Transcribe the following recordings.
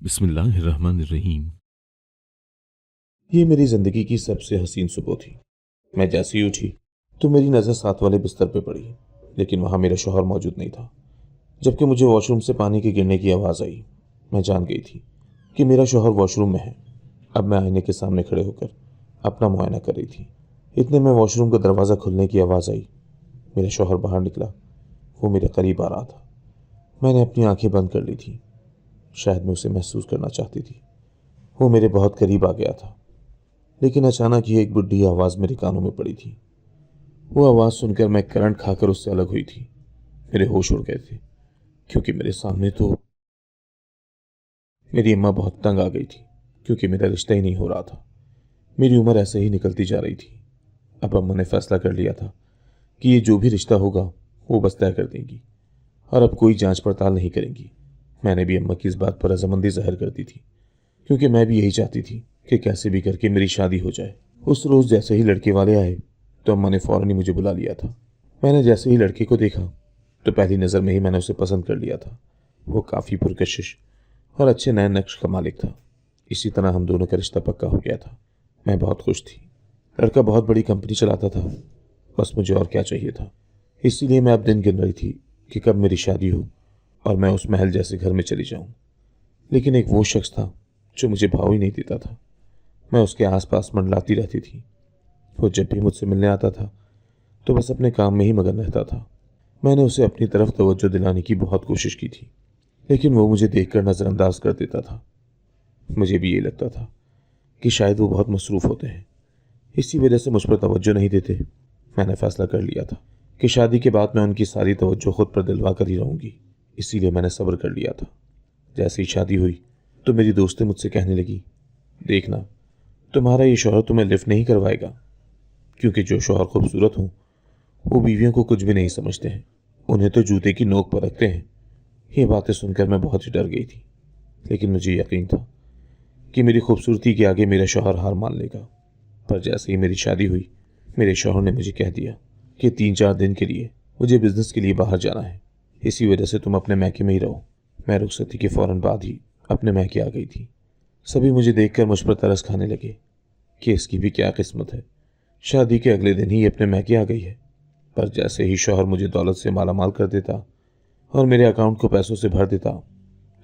बिस्मिल्लाहिर्रहमानिर्रहीम। ये मेरी जिंदगी की सबसे हसीन सुबह थी। मैं जैसे ही उठी तो मेरी नज़र साथ वाले बिस्तर पे पड़ी, लेकिन वहाँ मेरा शौहर मौजूद नहीं था। जबकि मुझे वॉशरूम से पानी के गिरने की आवाज़ आई। मैं जान गई थी कि मेरा शौहर वॉशरूम में है। अब मैं आईने के सामने खड़े होकर अपना मुआयना कर रही थी। इतने में वॉशरूम का दरवाज़ा खुलने की आवाज़ आई। मेरा शौहर बाहर निकला। वो मेरे करीब आ रहा था। मैंने अपनी आंखें बंद कर ली थी। शायद मैं उसे महसूस करना चाहती थी। वो मेरे बहुत करीब आ गया था, लेकिन अचानक ही एक बुढ़ी आवाज़ मेरे कानों में पड़ी थी। वो आवाज़ सुनकर मैं करंट खाकर उससे अलग हुई थी। मेरे होश उड़ गए थे, क्योंकि मेरे सामने तो मेरी अम्मा बहुत तंग आ गई थी, क्योंकि मेरा रिश्ता ही नहीं हो रहा था। मेरी उम्र ऐसे ही निकलती जा रही थी। अब अम्मा ने फैसला कर लिया था कि ये जो भी रिश्ता होगा वो बस तय कर देंगी और अब कोई जांच पड़ताल नहीं करेंगी। मैंने भी अम्मा की इस बात पर रजामंदी जाहिर कर दी थी, क्योंकि मैं भी यही चाहती थी कि कैसे भी करके मेरी शादी हो जाए। उस रोज़ जैसे ही लड़के वाले आए तो अम्मा ने फ़ौरन ही मुझे बुला लिया था। मैंने जैसे ही लड़के को देखा तो पहली नज़र में ही मैंने उसे पसंद कर लिया था। वो काफ़ी पुरकशिश और अच्छे नए नक्श का मालिक था। इसी तरह हम दोनों का रिश्ता पक्का हो गया था। मैं बहुत खुश थी। लड़का बहुत बड़ी कंपनी चलाता था। बस मुझे और क्या चाहिए था। इसीलिए मैं अब दिन गिन रही थी कि कब मेरी शादी हो और मैं उस महल जैसे घर में चली जाऊं। लेकिन एक वो शख्स था जो मुझे भाव ही नहीं देता था। मैं उसके आसपास मंडलाती रहती थी। वो जब भी मुझसे मिलने आता था तो बस अपने काम में ही मगन रहता था। मैंने उसे अपनी तरफ तवज्जो दिलाने की बहुत कोशिश की थी, लेकिन वो मुझे देखकर नज़रअंदाज कर देता था। मुझे भी ये लगता था कि शायद वो बहुत मसरूफ़ होते हैं, इसी वजह से मुझ पर तवज्जो नहीं देते। मैंने फैसला कर लिया था कि शादी के बाद मैं उनकी सारी तवज्जो खुद पर दिलवा कर ही रहूँगी। इसीलिए मैंने सब्र कर लिया था। जैसे ही शादी हुई तो मेरी दोस्तें मुझसे कहने लगी, देखना, तुम्हारा ये शौहर तुम्हें लिफ्ट नहीं करवाएगा, क्योंकि जो शौहर खूबसूरत हों वो बीवियों को कुछ भी नहीं समझते हैं, उन्हें तो जूते की नोक पर रखते हैं। ये बातें सुनकर मैं बहुत ही डर गई थी, लेकिन मुझे यकीन था कि मेरी खूबसूरती के आगे मेरा शौहर हार मान लेगा। पर जैसे ही मेरी शादी हुई मेरे शौहर ने मुझे कह दिया कि 3-4 दिन के लिए मुझे बिजनेस के लिए बाहर जाना है, इसी वजह से तुम अपने मैके में ही रहो। मैं रुखसती के फौरन बाद ही अपने मैके आ गई थी। सभी मुझे देखकर मुझ पर तरस खाने लगे कि इसकी भी क्या किस्मत है, शादी के अगले दिन ही अपने मैके आ गई है। पर जैसे ही शौहर मुझे दौलत से माला माल कर देता और मेरे अकाउंट को पैसों से भर देता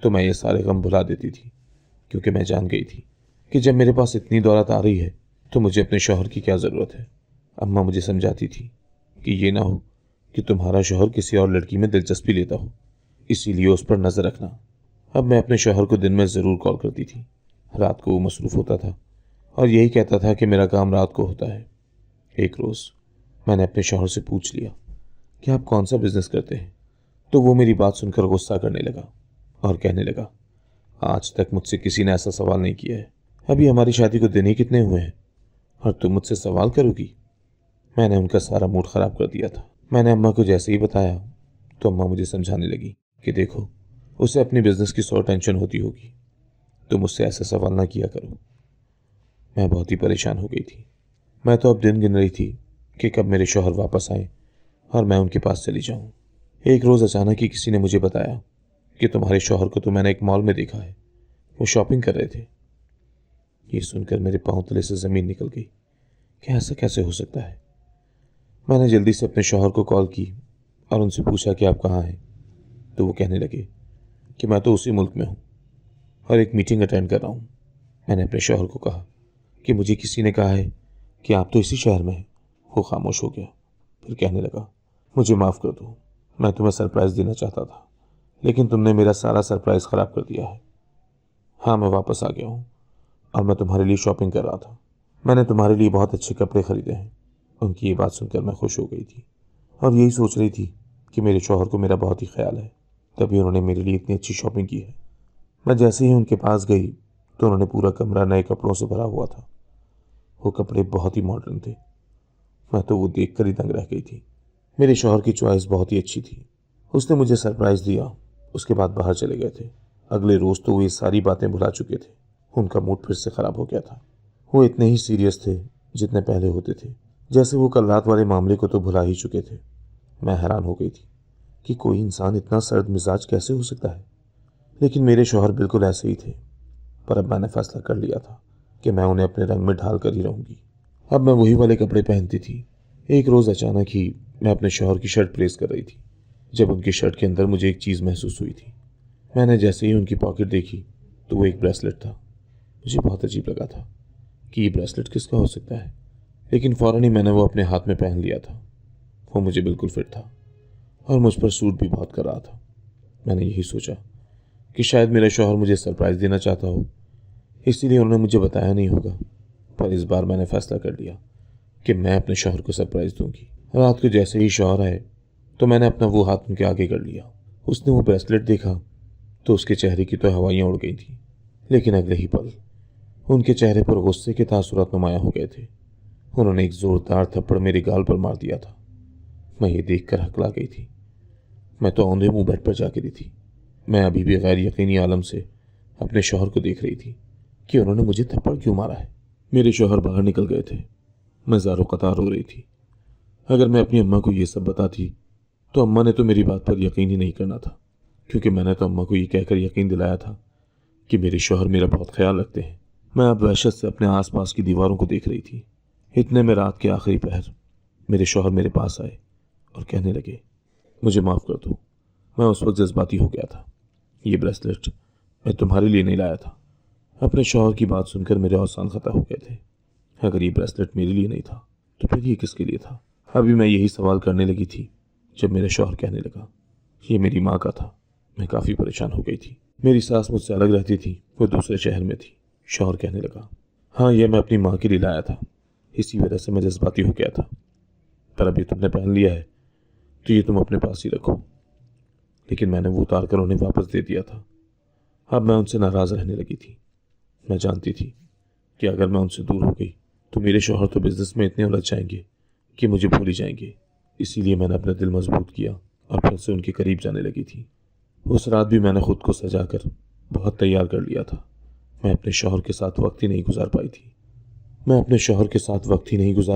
तो मैं ये सारे गम भुला देती थी, क्योंकि मैं जान गई थी कि जब मेरे पास इतनी दौलत आ रही है तो मुझे अपने शौहर की क्या ज़रूरत है। अम्मा मुझे समझाती थी कि ये ना हो कि तुम्हारा शौहर किसी और लड़की में दिलचस्पी लेता हो, इसीलिए उस पर नज़र रखना। अब मैं अपने शौहर को दिन में ज़रूर कॉल करती थी। रात को वो मसरूफ़ होता था और यही कहता था कि मेरा काम रात को होता है। एक रोज़ मैंने अपने शौहर से पूछ लिया कि आप कौन सा बिज़नेस करते हैं, तो वो मेरी बात सुनकर गुस्सा करने लगा और कहने लगा, आज तक मुझसे किसी ने ऐसा सवाल नहीं किया है। अभी हमारी शादी को दिन ही कितने हुए हैं और तुम मुझसे सवाल करोगी। मैंने उनका सारा मूड ख़राब कर दिया था। मैंने अम्मा को जैसे ही बताया तो अम्मा मुझे समझाने लगी कि देखो, उसे अपनी बिज़नेस की 100 टेंशन होती होगी, तुम मुझसे ऐसे सवाल ना किया करो। मैं बहुत ही परेशान हो गई थी। मैं तो अब दिन गिन रही थी कि कब मेरे शौहर वापस आए और मैं उनके पास चली जाऊं। एक रोज़ अचानक ही किसी ने मुझे बताया कि तुम्हारे शौहर को तो मैंने एक मॉल में देखा है, वो शॉपिंग कर रहे थे। ये सुनकर मेरे पांव तले से ज़मीन निकल गई कि ऐसा कैसे हो सकता है। मैंने जल्दी से अपने शौहर को कॉल की और उनसे पूछा कि आप कहाँ हैं, तो वो कहने लगे कि मैं तो उसी मुल्क में हूँ और एक मीटिंग अटेंड कर रहा हूँ। मैंने अपने शौहर को कहा कि मुझे किसी ने कहा है कि आप तो इसी शहर में हैं। वो खामोश हो गया, फिर कहने लगा, मुझे माफ़ कर दो, मैं तुम्हें सरप्राइज़ देना चाहता था, लेकिन तुमने मेरा सारा सरप्राइज़ ख़राब कर दिया है। हाँ, मैं वापस आ गया हूँ और मैं तुम्हारे लिए शॉपिंग कर रहा था। मैंने तुम्हारे लिए बहुत अच्छे कपड़े ख़रीदे हैं। उनकी ये बात सुनकर मैं खुश हो गई थी और यही सोच रही थी कि मेरे शौहर को मेरा बहुत ही ख्याल है, तभी उन्होंने मेरे लिए इतनी अच्छी शॉपिंग की है। मैं जैसे ही उनके पास गई तो उन्होंने पूरा कमरा नए कपड़ों से भरा हुआ था। वो कपड़े बहुत ही मॉडर्न थे। मैं तो वो देख कर ही दंग रह गई थी। मेरे शौहर की चॉइस बहुत ही अच्छी थी। उसने मुझे सरप्राइज़ दिया, उसके बाद बाहर चले गए थे। अगले रोज़ तो वो ये सारी बातें भुला चुके थे। उनका मूड फिर से ख़राब हो गया था। वो इतने ही सीरियस थे जितने पहले होते थे, जैसे वो कल रात वाले मामले को तो भुला ही चुके थे। मैं हैरान हो गई थी कि कोई इंसान इतना सर्द मिजाज कैसे हो सकता है, लेकिन मेरे शौहर बिल्कुल ऐसे ही थे। पर अब मैंने फैसला कर लिया था कि मैं उन्हें अपने रंग में ढाल कर ही रहूंगी। अब मैं वही वाले कपड़े पहनती थी। एक रोज़ अचानक ही मैं अपने शौहर की शर्ट प्रेस कर रही थी जब उनकी शर्ट के अंदर मुझे एक चीज़ महसूस हुई थी। मैंने जैसे ही उनकी पॉकेट देखी तो वो एक ब्रेसलेट था। मुझे बहुत अजीब लगा था कि ये ब्रेसलेट किसका हो सकता है, लेकिन फ़ौरन ही मैंने वो अपने हाथ में पहन लिया था। वो मुझे बिल्कुल फिट था और मुझ पर सूट भी बहुत कर रहा था। मैंने यही सोचा कि शायद मेरा शौहर मुझे सरप्राइज़ देना चाहता हो, इसीलिए उन्होंने मुझे बताया नहीं होगा। पर इस बार मैंने फैसला कर लिया कि मैं अपने शौहर को सरप्राइज़ दूंगी। रात को जैसे ही शौहर आए तो मैंने अपना वो हाथ उनके आगे कर लिया। उसने वो ब्रेसलेट देखा तो उसके चेहरे की तो हवाइयाँ उड़ गई थी, लेकिन अगले ही पल उनके चेहरे पर गुस्से के तासुरात नुमायां हो गए थे। उन्होंने एक जोरदार थप्पड़ मेरे गाल पर मार दिया था। मैं ये देखकर हकला गई थी। मैं तो औंधे मुंह बेड पर जा गिरी थी। मैं अभी भी गैर यकीनी आलम से अपने शौहर को देख रही थी कि उन्होंने मुझे थप्पड़ क्यों मारा है। मेरे शौहर बाहर निकल गए थे। मैं ज़ारो कतार रो रही थी। अगर मैं अपनी अम्मा को ये सब बताती तो अम्मा ने तो मेरी बात पर यकीन ही नहीं करना था, क्योंकि मैंने तो अम्मा को ये कहकर यकीन दिलाया था कि मेरे शौहर मेरा बहुत ख्याल रखते हैं। मैं अब वहशत से अपने आसपास की दीवारों को देख रही थी। इतने में रात के आखिरी पहर मेरे शौहर मेरे पास आए और कहने लगे, मुझे माफ़ कर दो, मैं उस वक्त जज्बाती हो गया था। ये ब्रेसलेट मैं तुम्हारे लिए नहीं लाया था। अपने शौहर की बात सुनकर मेरे औसान खता हो गए थे। अगर ये ब्रेसलेट मेरे लिए नहीं था तो फिर ये किसके लिए था? अभी मैं यही सवाल करने लगी थी जब मेरा शौहर कहने लगा, ये मेरी माँ का था। मैं काफ़ी परेशान हो गई थी। मेरी सास मुझसे अलग रहती थी, वो दूसरे शहर में थी। शौहर कहने लगा, हाँ, यह मैं अपनी माँ के लिए लाया था, इसी वजह से मैं जज्बाती हो गया था। पर अभी तुमने पहन लिया है तो ये तुम अपने पास ही रखो। लेकिन मैंने वो उतार कर उन्हें वापस दे दिया था। अब मैं उनसे नाराज़ रहने लगी थी। मैं जानती थी कि अगर मैं उनसे दूर हो गई तो मेरे शौहर तो बिजनेस में इतने उलझ जाएंगे कि मुझे भूल ही जाएंगे। इसीलिए मैंने अपना दिल मजबूत किया और फिर से उनके करीब जाने लगी थी। उस रात भी मैंने खुद को सजाकर बहुत तैयार कर लिया था। मैं अपने शौहर के साथ वक्त ही नहीं गुजार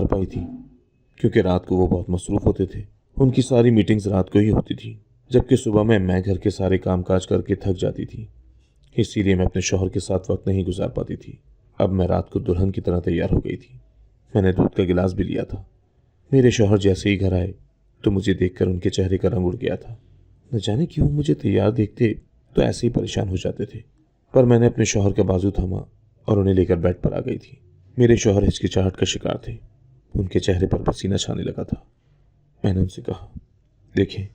पाई थी। क्योंकि रात को वो बहुत मसरूफ़ होते थे। उनकी सारी मीटिंग्स रात को ही होती थी, जबकि सुबह में मैं घर के सारे कामकाज करके थक जाती थी। इसीलिए मैं अपने शौहर के साथ वक्त नहीं गुजार पाती थी। अब मैं रात को दुल्हन की तरह तैयार हो गई थी। मैंने दूध का गिलास भी लिया था। मेरे शौहर जैसे ही घर आए तो मुझे देखकर उनके चेहरे का रंग उड़ गया था। न जाने क्यों मुझे तैयार देखते तो ऐसे ही परेशान हो जाते थे। पर मैंने अपने शौहर का बाजू थामा और उन्हें लेकर बेड पर आ गई थी। मेरे शौहर हिचकिचाहट का शिकार थे। उनके चेहरे पर पसीना छाने लगा था। मैंने उनसे कहा, देखें,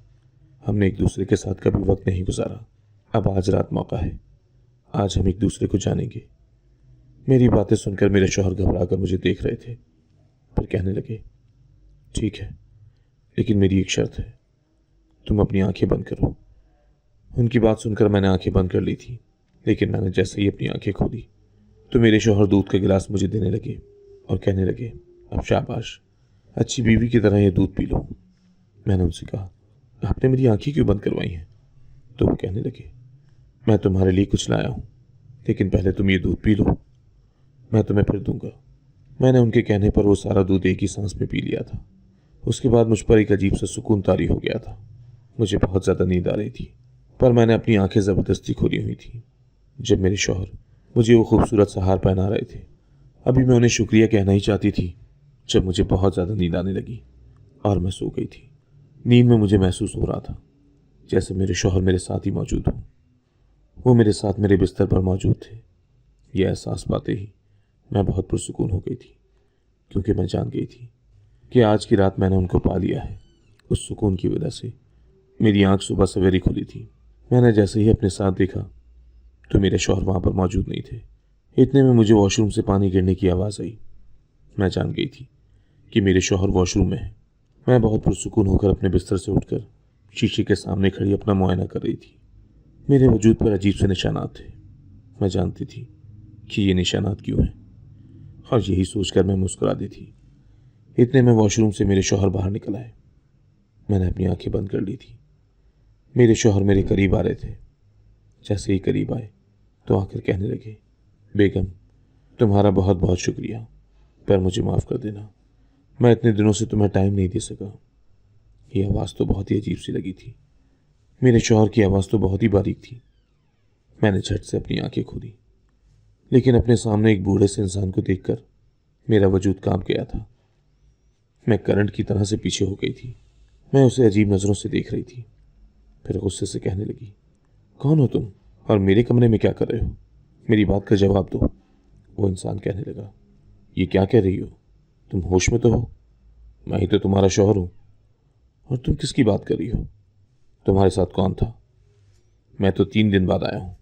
हमने एक दूसरे के साथ कभी वक्त नहीं गुजारा। अब आज रात मौका है। आज हम एक दूसरे को जानेंगे। मेरी बातें सुनकर मेरे शौहर घबरा कर मुझे देख रहे थे, फिर कहने लगे, ठीक है, लेकिन मेरी एक शर्त है, तुम अपनी आंखें बंद करो। उनकी बात सुनकर मैंने आंखें बंद कर ली थी, लेकिन मैंने जैसे ही अपनी आंखें खोली तो मेरे शौहर दूध का गिलास मुझे देने लगे और कहने लगे, अब शाबाश, अच्छी बीवी की तरह ये दूध पी लो। मैंने उनसे कहा, आपने मेरी आंखें क्यों बंद करवाई हैं? तो वो कहने लगे, मैं तुम्हारे लिए कुछ लाया हूँ, लेकिन पहले तुम ये दूध पी लो, मैं तुम्हें फिर दूंगा। मैंने उनके कहने पर वो सारा दूध एक ही सांस में पी लिया था। उसके बाद मुझ पर एक अजीब सा सुकून तारी हो गया था। मुझे बहुत ज़्यादा नींद आ रही थी, पर मैंने अपनी आंखें ज़बरदस्ती खोली हुई थी। जब मेरे शौहर मुझे वो खूबसूरत सा हार पहना रहे थे, अभी मैं उन्हें शुक्रिया कहना ही चाहती थी जब मुझे बहुत ज़्यादा नींद आने लगी और मैं सो गई थी। नींद में मुझे महसूस हो रहा था जैसे मेरे शौहर मेरे साथ ही मौजूद हों। वो मेरे साथ मेरे बिस्तर पर मौजूद थे। यह एहसास पाते ही मैं बहुत पुरसुकून हो गई थी, क्योंकि मैं जान गई थी कि आज की रात मैंने उनको पा लिया है। उस सुकून की वजह से मेरी आंख सुबह सवेरे खुली थी। मैंने जैसे ही अपने साथ देखा तो मेरे शौहर वहाँ पर मौजूद नहीं थे। इतने में मुझे वॉशरूम से पानी गिरने की आवाज़ आई। मैं जान गई थी कि मेरे शौहर वॉशरूम में हैं। मैं बहुत पुरसुकून होकर अपने बिस्तर से उठकर शीशे के सामने खड़ी अपना मुआयना कर रही थी। मेरे वजूद पर अजीब से निशानात थे। मैं जानती थी कि ये निशानात क्यों हैं, और यही सोचकर मैं मुस्कुरा दी थी। इतने में वॉशरूम से मेरे शौहर बाहर निकल आए। मैंने अपनी आंखें बंद कर ली थी। मेरे शौहर मेरे करीब आ रहे थे। जैसे ही करीब आए तो आकर कहने लगे, बेगम, तुम्हारा बहुत बहुत शुक्रिया, पर मुझे माफ़ कर देना, मैं इतने दिनों से तुम्हें टाइम नहीं दे सका। ये आवाज़ तो बहुत ही अजीब सी लगी थी। मेरे शौहर की आवाज़ तो बहुत ही बारीक थी। मैंने झट से अपनी आंखें खोली। लेकिन अपने सामने एक बूढ़े से इंसान को देखकर मेरा वजूद कांप गया था। मैं करंट की तरह से पीछे हो गई थी। मैं उसे अजीब नज़रों से देख रही थी। फिर गुस्से से कहने लगी, कौन हो तुम और मेरे कमरे में क्या कर रहे हो? मेरी बात का जवाब दो। वो इंसान कहने लगा, ये क्या कह रही हो? तुम होश में तो हो? मैं ही तो तुम्हारा शौहर हूं। और तुम किसकी बात कर रही हो? तुम्हारे साथ कौन था? मैं तो 3 दिन बाद आया हूं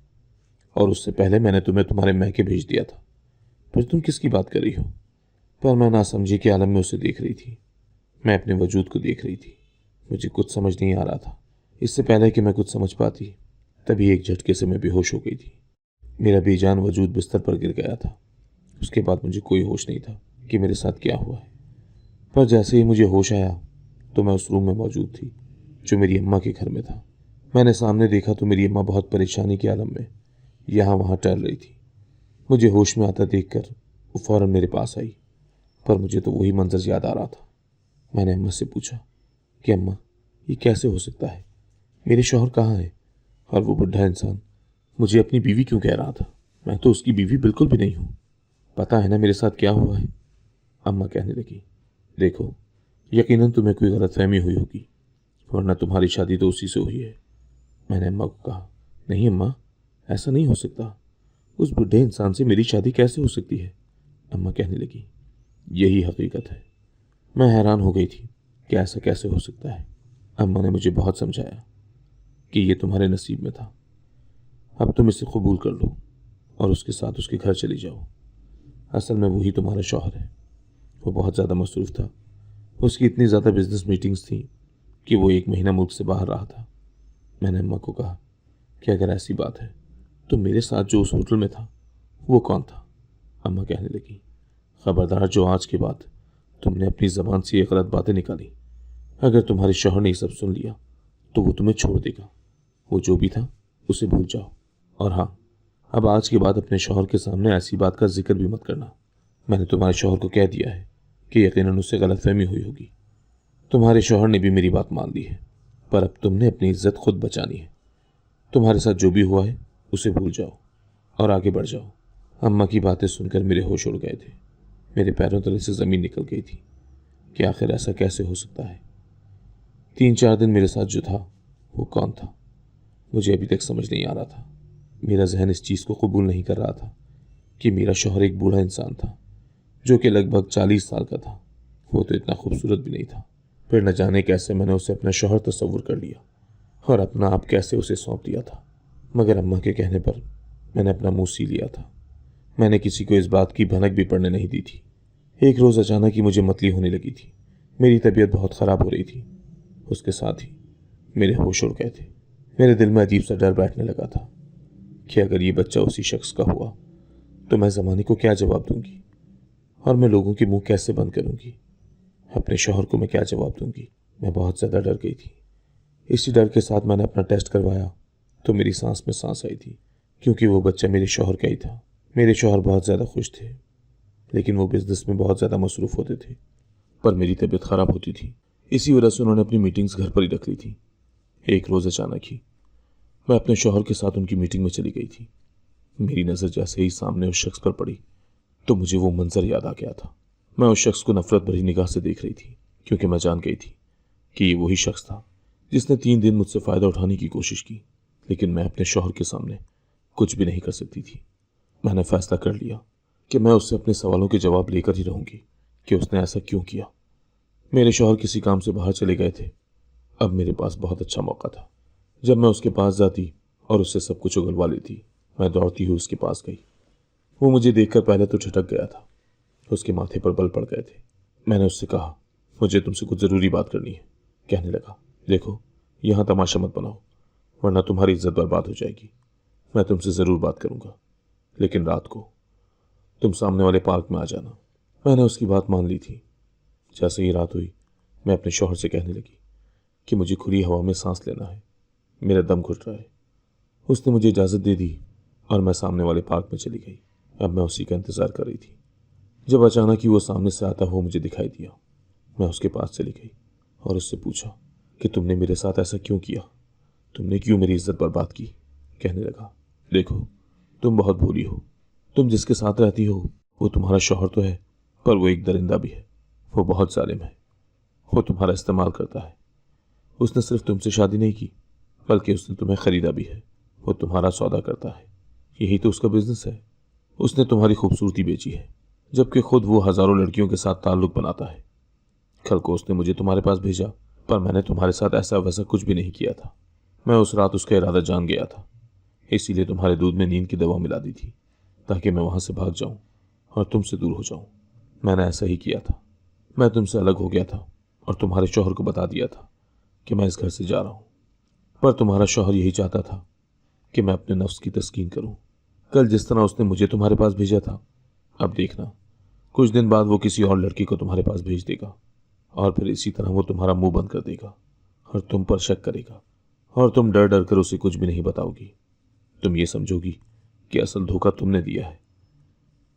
और उससे पहले मैंने तुम्हें तुम्हारे मैके भेज दिया था। फिर तुम किसकी बात कर रही हो? पर मैं नासमझी के आलम में उसे देख रही थी। मैं अपने वजूद को देख रही थी। मुझे कुछ समझ नहीं आ रहा था। इससे पहले कि मैं कुछ समझ पाती, तभी एक झटके से मैं बेहोश हो गई थी। मेरा बेजान वजूद बिस्तर पर गिर गया था। उसके बाद मुझे कोई होश नहीं था कि मेरे साथ क्या हुआ है। पर जैसे ही मुझे होश आया तो मैं उस रूम में मौजूद थी जो मेरी अम्मा के घर में था। मैंने सामने देखा तो मेरी अम्मा बहुत परेशानी के आलम में यहाँ वहाँ टहल रही थी। मुझे होश में आता देखकर वो फौरन मेरे पास आई, पर मुझे तो वही मंजर याद आ रहा था। मैंने अम्मा से पूछा कि अम्मा, ये कैसे हो सकता है? मेरे शौहर कहाँ है? और वो बुढ़ा इंसान मुझे अपनी बीवी क्यों कह रहा था? मैं तो उसकी बीवी बिल्कुल भी नहीं हूँ। पता है ना मेरे साथ क्या हुआ है? अम्मा कहने लगी, देखो, यकीनन तुम्हें कोई गलतफहमी हुई होगी, वरना तुम्हारी शादी तो उसी से हुई है। मैंने अम्मा को कहा, नहीं अम्मा, ऐसा नहीं हो सकता। उस बुढ़े इंसान से मेरी शादी कैसे हो सकती है? अम्मा कहने लगी, यही हकीकत है। मैं हैरान हो गई थी कि ऐसा कैसे हो सकता है। अम्मा ने मुझे बहुत समझाया कि ये तुम्हारे नसीब में था। अब तुम इसे कबूल कर लो और उसके साथ उसके घर चली जाओ। असल में वही तुम्हारा शौहर है। वो बहुत ज़्यादा मसरूफ़ था। उसकी इतनी ज़्यादा बिजनेस मीटिंग्स थी कि वो 1 महीना मुल्क से बाहर रहा था। मैंने अम्मा को कहा कि अगर ऐसी बात है तो मेरे साथ जो उस होटल में था वो कौन था? अम्मा कहने लगी, खबरदार, जो आज के बाद तुमने अपनी ज़बान से ये गलत बातें निकाली, अगर तुम्हारे शौहर ने ये सब सुन लिया तो वो तुम्हें छोड़ देगा। वो जो भी था उसे भूल जाओ। और हाँ, अब आज के बाद अपने शौहर के सामने ऐसी बात का जिक्र भी मत करना। मैंने तुम्हारे शौहर को कह दिया है कि यकीनन उससे गलतफहमी हुई होगी। तुम्हारे शौहर ने भी मेरी बात मान ली है, पर अब तुमने अपनी इज्जत खुद बचानी है। तुम्हारे साथ जो भी हुआ है उसे भूल जाओ और आगे बढ़ जाओ। अम्मा की बातें सुनकर मेरे होश उड़ गए थे। मेरे पैरों तले से ज़मीन निकल गई थी कि आखिर ऐसा कैसे हो सकता है। 3-4 दिन मेरे साथ जो था वो कौन था, मुझे अभी तक समझ नहीं आ रहा था। मेरा जहन इस चीज़ को कबूल नहीं कर रहा था कि मेरा शौहर एक बूढ़ा इंसान था जो कि लगभग 40 साल का था। वो तो इतना खूबसूरत भी नहीं था। फिर न जाने कैसे मैंने उसे अपना शौहर तस्वुर कर लिया और अपना आप कैसे उसे सौंप दिया था। मगर अम्मा के कहने पर मैंने अपना मुंह सी लिया था। मैंने किसी को इस बात की भनक भी पड़ने नहीं दी थी। एक रोज़ अचानक ही मुझे मतली होने लगी थी। मेरी तबीयत बहुत ख़राब हो रही थी। उसके साथ ही मेरे होश उड़ गए थे। मेरे दिल में अजीब सा डर बैठने लगा था कि अगर ये बच्चा उसी शख्स का हुआ तो मैं ज़माने को क्या जवाब दूंगी और मैं लोगों के मुंह कैसे बंद करूंगी? अपने शौहर को मैं क्या जवाब दूंगी? मैं बहुत ज़्यादा डर गई थी। इसी डर के साथ मैंने अपना टेस्ट करवाया तो मेरी सांस में सांस आई थी, क्योंकि वो बच्चा मेरे शौहर का ही था। मेरे शौहर बहुत ज़्यादा खुश थे, लेकिन वो बिजनेस में बहुत ज़्यादा मसरूफ़ होते थे। पर मेरी तबीयत ख़राब होती थी, इसी वजह से उन्होंने अपनी मीटिंग्स घर पर ही रख ली थी। एक रोज़ अचानक ही मैं अपने शौहर के साथ उनकी मीटिंग में चली गई थी। मेरी नज़र जैसे ही सामने उस शख्स पर पड़ी तो मुझे वो मंजर याद आ गया था। मैं उस शख्स को नफरत भरी निगाह से देख रही थी, क्योंकि मैं जान गई थी कि ये वही शख्स था जिसने 3 दिन मुझसे फ़ायदा उठाने की कोशिश की, लेकिन मैं अपने शौहर के सामने कुछ भी नहीं कर सकती थी। मैंने फैसला कर लिया कि मैं उससे अपने सवालों के जवाब लेकर ही रहूंगी कि उसने ऐसा क्यों किया। मेरे शौहर किसी काम से बाहर चले गए थे। अब मेरे पास बहुत अच्छा मौका था। जब मैं उसके पास जाती और उससे सब कुछ उगलवा लेती। मैं दौड़ती हुई उसके पास गई। वो मुझे देखकर पहले तो ठिठक गया था। उसके माथे पर बल पड़ गए थे। मैंने उससे कहा, मुझे तुमसे कुछ ज़रूरी बात करनी है। कहने लगा, देखो, यहाँ तमाशा मत बनाओ, वरना तुम्हारी इज्जत बर्बाद हो जाएगी। मैं तुमसे ज़रूर बात करूँगा, लेकिन रात को तुम सामने वाले पार्क में आ जाना। मैंने उसकी बात मान ली थी। जैसे ही रात हुई, मैं अपने शौहर से कहने लगी कि मुझे खुली हवा में सांस लेना है, मेरा दम घुट रहा है। उसने मुझे इजाज़त दे दी और मैं सामने वाले पार्क में चली गई। अब मैं उसी का इंतज़ार कर रही थी, जब अचानक ही वो सामने से आता हुआ मुझे दिखाई दिया। मैं उसके पास चली गई और उससे पूछा कि तुमने मेरे साथ ऐसा क्यों किया? तुमने क्यों मेरी इज्जत बर्बाद की? कहने लगा, देखो, तुम बहुत भोली हो, तुम जिसके साथ रहती हो वो तुम्हारा शौहर तो है, पर वो एक दरिंदा भी है। वो बहुत जालिम है। वो तुम्हारा इस्तेमाल करता है। उसने सिर्फ तुमसे शादी नहीं की, बल्कि उसने तुम्हें खरीदा भी है। वो तुम्हारा सौदा करता है। यही तो उसका बिजनेस है। उसने तुम्हारी खूबसूरती बेची है, जबकि खुद वो हजारों लड़कियों के साथ ताल्लुक बनाता है। कल को उसने मुझे तुम्हारे पास भेजा, पर मैंने तुम्हारे साथ ऐसा वैसा कुछ भी नहीं किया था। मैं उस रात उसका इरादा जान गया था, इसीलिए तुम्हारे दूध में नींद की दवा मिला दी थी, ताकि मैं वहां से भाग जाऊं और तुमसे दूर हो जाऊं। मैंने ऐसा ही किया था। मैं तुमसे अलग हो गया था और तुम्हारे शौहर को बता दिया था कि मैं इस घर से जा रहा हूं। पर तुम्हारा शौहर यही चाहता था कि मैं अपने नफ्स की तस्कीन करूं। कल जिस तरह उसने मुझे तुम्हारे पास भेजा था, अब देखना कुछ दिन बाद वो किसी और लड़की को तुम्हारे पास भेज देगा, और फिर इसी तरह वो तुम्हारा मुंह बंद कर देगा और तुम पर शक करेगा, और तुम डर डर कर उसे कुछ भी नहीं बताओगी। तुम ये समझोगी कि असल धोखा तुमने दिया है।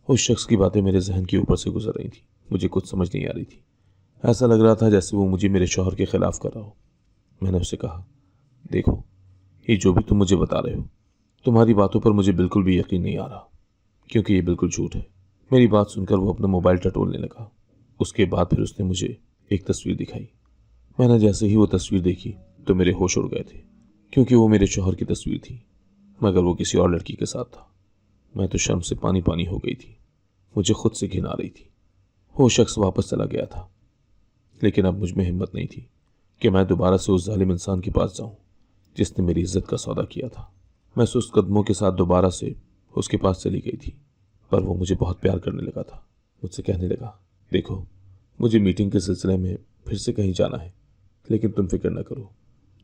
उस शख्स की बातें मेरे जहन के ऊपर से गुजर रही थी। मुझे कुछ समझ नहीं आ रही थी। ऐसा लग रहा था जैसे वो मुझे मेरे शौहर के खिलाफ कर रहा हो। मैंने उसे कहा, देखो, ये जो भी तुम मुझे बता रहे हो, तुम्हारी बातों पर मुझे बिल्कुल भी यकीन नहीं आ रहा, क्योंकि ये बिल्कुल झूठ है। मेरी बात सुनकर वो अपना मोबाइल टटोलने लगा। उसके बाद फिर उसने मुझे एक तस्वीर दिखाई। मैंने जैसे ही वो तस्वीर देखी तो मेरे होश उड़ गए थे, क्योंकि वो मेरे शौहर की तस्वीर थी, मगर वो किसी और लड़की के साथ था। मैं तो शर्म से पानी पानी हो गई थी। मुझे खुद से घिन आ रही थी। वो शख्स वापस चला गया था, लेकिन अब मुझ में हिम्मत नहीं थी कि मैं दोबारा से उस जालिम इंसान के पास जाऊं जिसने मेरी इज्जत का सौदा किया था। मैं सुस्त कदमों के साथ दोबारा से उसके पास चली गई थी, पर वो मुझे बहुत प्यार करने लगा था। मुझसे कहने लगा, देखो, मुझे मीटिंग के सिलसिले में फिर से कहीं जाना है, लेकिन तुम फिक्र न करो।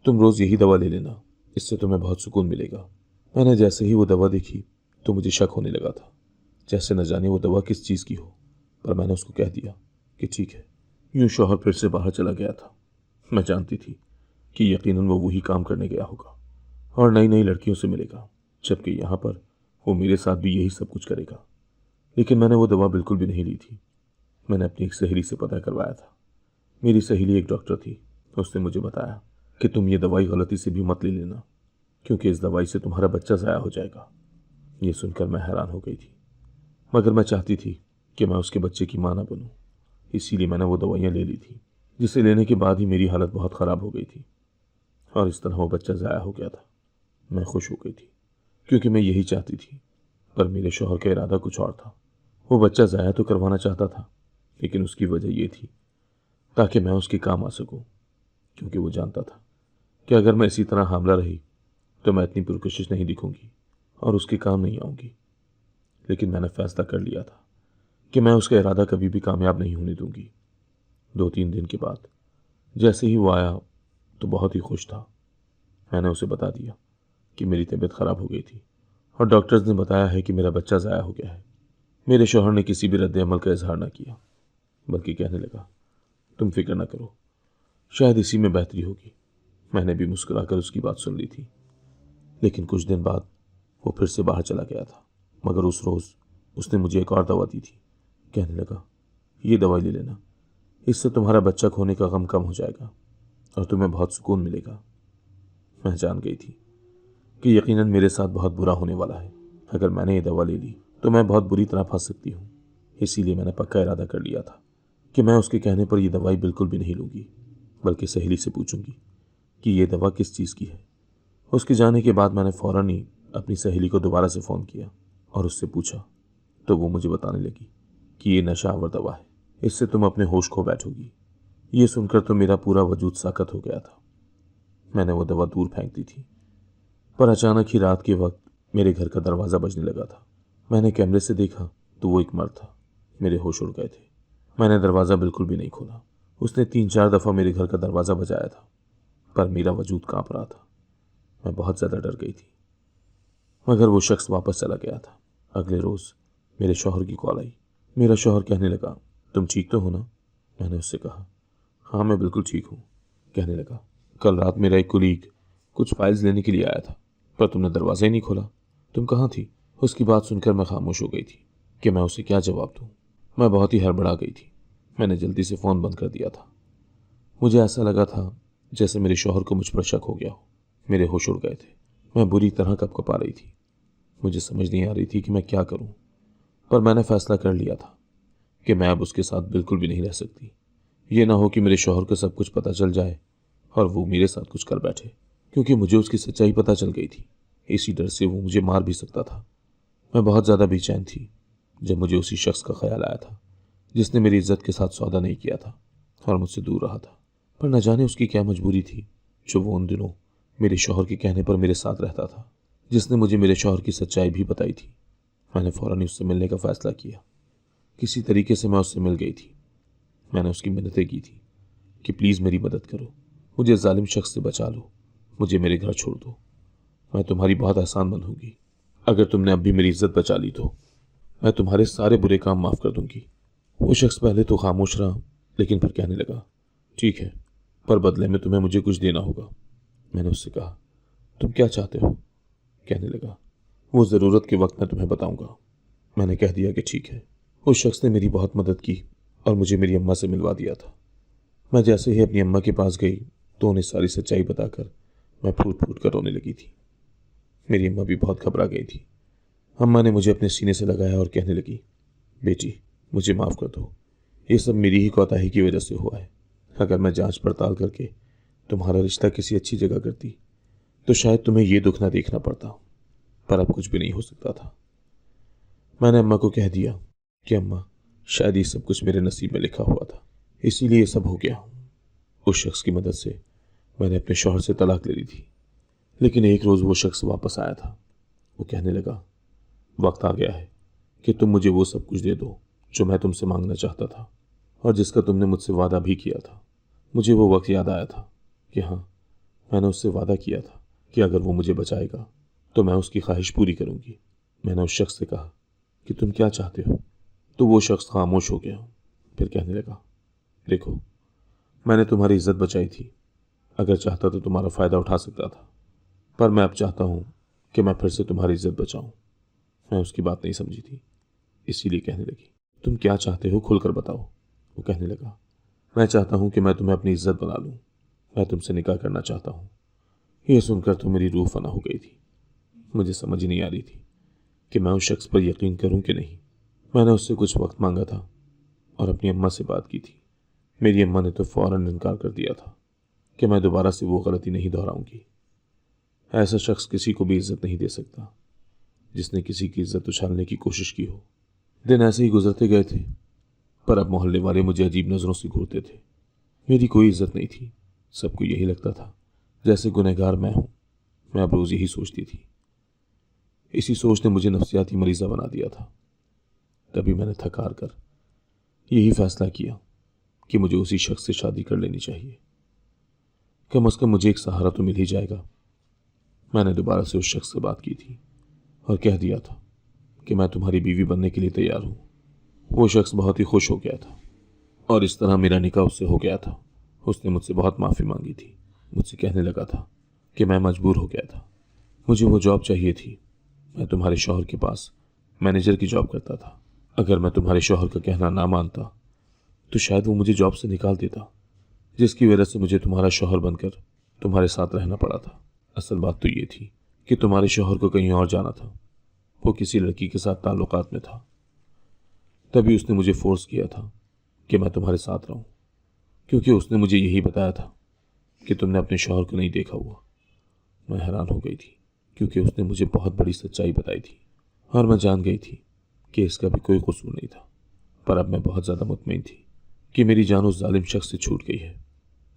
तुम रोज़ यही दवा ले लेना, इससे तुम्हें बहुत सुकून मिलेगा। मैंने जैसे ही वो दवा देखी तो मुझे शक होने लगा था, जैसे न जाने वो दवा किस चीज़ की हो, पर मैंने उसको कह दिया कि ठीक है। यूं शौहर फिर से बाहर चला गया था। मैं जानती थी कि यकीनन वो वही काम करने गया होगा और नई नई लड़कियों से मिलेगा, जबकि यहाँ पर वो मेरे साथ भी यही सब कुछ करेगा। लेकिन मैंने वो दवा बिल्कुल भी नहीं ली थी। मैंने अपनी एक सहेली से पता करवाया था। मेरी सहेली एक डॉक्टर थी। उसने मुझे बताया कि तुम ये दवाई गलती से भी मत ले लेना, क्योंकि इस दवाई से तुम्हारा बच्चा ज़ाया हो जाएगा। ये सुनकर मैं हैरान हो गई थी, मगर मैं चाहती थी कि मैं उसके बच्चे की मां ना बनूं। इसीलिए मैंने वो दवाइयाँ ले ली थी, जिसे लेने के बाद ही मेरी हालत बहुत ख़राब हो गई थी और इस तरह वो बच्चा ज़ाया हो गया था। मैं खुश हो गई थी, क्योंकि मैं यही चाहती थी, पर मेरे शौहर का इरादा कुछ और था। वो बच्चा ज़ाया तो करवाना चाहता था, लेकिन उसकी वजह ये थी ताकि मैं उसके काम आ सकूं, क्योंकि वो जानता था कि अगर मैं इसी तरह हामला रही तो मैं इतनी पुरकशिश नहीं दिखूंगी और उसके काम नहीं आऊंगी। लेकिन मैंने फैसला कर लिया था कि मैं उसका इरादा कभी भी कामयाब नहीं होने दूंगी। 2-3 दिन के बाद जैसे ही वो आया तो बहुत ही खुश था। मैंने उसे बता दिया कि मेरी तबीयत ख़राब हो गई थी और डॉक्टर्स ने बताया है कि मेरा बच्चा ज़ाया हो गया है। मेरे शौहर ने किसी भी रद्द अमल का इजहार न किया, बल्कि कहने लगा, तुम फिक्र न करो, शायद इसी में बेहतरी होगी। मैंने भी मुस्कुराकर उसकी बात सुन ली थी। लेकिन कुछ दिन बाद वो फिर से बाहर चला गया था, मगर उस रोज़ उसने मुझे एक और दवा दी थी। कहने लगा, ये दवाई ले लेना, इससे तुम्हारा बच्चा खोने का गम कम हो जाएगा और तुम्हें बहुत सुकून मिलेगा। मैं जान गई थी कि यकीनन मेरे साथ बहुत बुरा होने वाला है। अगर मैंने ये दवा ले ली तो मैं बहुत बुरी तरह फंस सकती हूँ। इसीलिए मैंने पक्का इरादा कर लिया था कि मैं उसके कहने पर यह दवाई बिल्कुल भी नहीं लूँगी, बल्कि सहेली से पूछूंगी कि ये दवा किस चीज़ की है। उसके जाने के बाद मैंने फ़ौरन ही अपनी सहेली को दोबारा से फ़ोन किया और उससे पूछा, तो वो मुझे बताने लगी कि ये नशा आवर दवा है, इससे तुम अपने होश खो बैठोगी। ये सुनकर तो मेरा पूरा वजूद साकत हो गया था। मैंने वो दवा दूर फेंक दी थी, पर अचानक ही रात के वक्त मेरे घर का दरवाज़ा बजने लगा था। मैंने कैमरे से देखा तो वो एक मर्द था। मेरे होश उड़ गए थे। मैंने दरवाज़ा बिल्कुल भी नहीं खोला। उसने 3-4 दफ़ा मेरे घर का दरवाज़ा बजाया था, पर मेरा वजूद काँप रहा था। मैं बहुत ज़्यादा डर गई थी, मगर वो शख्स वापस चला गया था। अगले रोज़ मेरे शौहर की कॉल आई। मेरा शौहर कहने लगा, तुम ठीक तो हो ना? मैंने उससे कहा, हाँ, मैं बिल्कुल ठीक हूँ। कहने लगा, कल रात मेरा एक कुलीग कुछ फाइल्स लेने के लिए आया था, पर तुमने दरवाज़ा ही नहीं खोला। तुम कहाँ थी? उसकी बात सुनकर मैं खामोश हो गई थी कि मैं उसे क्या जवाब दूँ। मैं बहुत ही हड़बड़ा गई थी। मैंने जल्दी से फ़ोन बंद कर दिया था। मुझे ऐसा लगा था जैसे मेरे शौहर को मुझ पर शक हो गया हो। मेरे होश उड़ गए थे। मैं बुरी तरह कँपकपा रही थी। मुझे समझ नहीं आ रही थी कि मैं क्या करूं। पर मैंने फैसला कर लिया था कि मैं अब उसके साथ बिल्कुल भी नहीं रह सकती। ये ना हो कि मेरे शौहर को सब कुछ पता चल जाए और वो मेरे साथ कुछ कर बैठे, क्योंकि मुझे उसकी सच्चाई पता चल गई थी। इसी डर से वो मुझे मार भी सकता था। मैं बहुत ज़्यादा बेचैन थी जब मुझे उसी शख्स का ख्याल आया था जिसने मेरी इज्जत के साथ सौदा नहीं किया था और मुझसे दूर रहा था। पर न जाने उसकी क्या मजबूरी थी जो वो उन दिनों मेरे शौहर के कहने पर मेरे साथ रहता था, जिसने मुझे मेरे शौहर की सच्चाई भी बताई थी। मैंने फ़ौरन ही उससे मिलने का फ़ैसला किया। किसी तरीके से मैं उससे मिल गई थी। मैंने उसकी मिन्नतें की थी कि प्लीज़ मेरी मदद करो, मुझे जालिम शख्स से बचा लो, मुझे मेरे घर छोड़ दो। मैं तुम्हारी बहुत आसान बनूंगी। अगर तुमने अब भी मेरी इज्जत बचा ली तो मैं तुम्हारे सारे बुरे काम माफ़ कर दूंगी। वो शख्स पहले तो खामोश रहा, लेकिन फिर कहने लगा, ठीक है, पर बदले में तुम्हें मुझे कुछ देना होगा। मैंने उससे कहा, तुम क्या चाहते हो? कहने लगा, वो ज़रूरत के वक्त मैं तुम्हें बताऊंगा। मैंने कह दिया कि ठीक है। उस शख्स ने मेरी बहुत मदद की और मुझे मेरी अम्मा से मिलवा दिया था। मैं जैसे ही अपनी अम्मा के पास गई तो उन्हें सारी सच्चाई बताकर मैं फूट फूट कर रोने लगी थी। मेरी अम्मा भी बहुत घबरा गई थी। अम्मा ने मुझे अपने सीने से लगाया और कहने लगी, बेटी, मुझे माफ़ कर दो, ये सब मेरी ही कोताही की वजह से हुआ है। अगर मैं जांच पड़ताल करके तुम्हारा रिश्ता किसी अच्छी जगह करती तो शायद तुम्हें ये दुख ना देखना पड़ता, पर अब कुछ भी नहीं हो सकता था। मैंने अम्मा को कह दिया कि अम्मा, शायद ये सब कुछ मेरे नसीब में लिखा हुआ था, इसीलिए ये सब हो गया। उस शख्स की मदद से मैंने अपने शौहर से तलाक ले ली थी, लेकिन एक रोज़ वो शख्स वापस आया था। वो कहने लगा, वक्त आ गया है कि तुम मुझे वो सब कुछ दे दो जो मैं तुमसे मांगना चाहता था और जिसका तुमने मुझसे वादा भी किया था। मुझे वो वक्त याद आया था कि हाँ, मैंने उससे वादा किया था कि अगर वो मुझे बचाएगा तो मैं उसकी ख्वाहिश पूरी करूंगी। मैंने उस शख्स से कहा कि तुम क्या चाहते हो? तो वो शख्स खामोश हो गया। फिर कहने लगा, देखो, मैंने तुम्हारी इज्जत बचाई थी, अगर चाहता तो तुम्हारा फ़ायदा उठा सकता था, पर मैं अब चाहता हूँ कि मैं फिर से तुम्हारी इज्जत बचाऊँ। मैं उसकी बात नहीं समझी थी, इसीलिए कहने लगी, तुम क्या चाहते हो, खुलकर बताओ। वो कहने लगा, मैं चाहता हूँ कि मैं तुम्हें अपनी इज्जत बना लूँ, मैं तुमसे निकाह करना चाहता हूँ। यह सुनकर तो मेरी रूह फना हो गई थी। मुझे समझ ही नहीं आ रही थी कि मैं उस शख्स पर यकीन करूँ कि नहीं। मैंने उससे कुछ वक्त मांगा था और अपनी अम्मा से बात की थी। मेरी अम्मा ने तो फ़ौरन इनकार कर दिया था कि मैं दोबारा से वो गलती नहीं दोहराऊंगी। ऐसा शख्स किसी को भी इज्जत नहीं दे सकता जिसने किसी की इज्जत उछालने की कोशिश की हो। दिन ऐसे ही गुजरते गए थे, पर अब मोहल्ले वाले मुझे अजीब नज़रों से घूरते थे। मेरी कोई इज्जत नहीं थी। सबको यही लगता था जैसे गुनहगार मैं हूँ। मैं अब रोज़ यही सोचती थी। इसी सोच ने मुझे नफ्सियाती मरीज़ा बना दिया था। तभी मैंने थक हार कर यही फैसला किया कि मुझे उसी शख्स से शादी कर लेनी चाहिए। कम अज़ कम मुझे एक सहारा तो मिल ही जाएगा। मैंने दोबारा से उस शख्स से बात की थी और कह दिया था कि मैं तुम्हारी बीवी बनने के लिए तैयार हूँ। वो शख्स बहुत ही खुश हो गया था और इस तरह मेरा निकाह उससे हो गया था। उसने मुझसे बहुत माफ़ी मांगी थी। मुझसे कहने लगा था कि मैं मजबूर हो गया था, मुझे वो जॉब चाहिए थी। मैं तुम्हारे शौहर के पास मैनेजर की जॉब करता था। अगर मैं तुम्हारे शौहर का कहना ना मानता तो शायद वो मुझे जॉब से निकाल देता, जिसकी वजह से मुझे तुम्हारा शौहर बनकर तुम्हारे साथ रहना पड़ा था। असल बात तो ये थी कि तुम्हारे शौहर को कहीं और जाना था। वो किसी लड़की के साथ ताल्लुकात में था। तभी उसने मुझे फोर्स किया था कि मैं तुम्हारे साथ रहूं, क्योंकि उसने मुझे यही बताया था कि तुमने अपने शौहर को नहीं देखा हुआ। मैं हैरान हो गई थी, क्योंकि उसने मुझे बहुत बड़ी सच्चाई बताई थी और मैं जान गई थी कि इसका भी कोई कसूर नहीं था। पर अब मैं बहुत ज़्यादा मुतमईन थी कि मेरी जान उस जालिम शख्स से छूट गई है।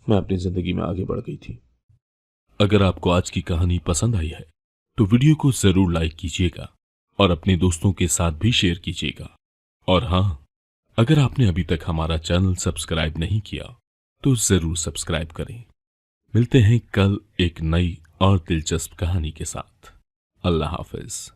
मैं अपनी ज़िंदगी में आगे बढ़ गई थी। अगर आपको आज की कहानी पसंद आई है तो वीडियो को जरूर लाइक कीजिएगा और अपने दोस्तों के साथ भी शेयर कीजिएगा। और हाँ, अगर आपने अभी तक हमारा चैनल सब्सक्राइब नहीं किया तो जरूर सब्सक्राइब करें। मिलते हैं कल एक नई और दिलचस्प कहानी के साथ। अल्लाह हाफिज।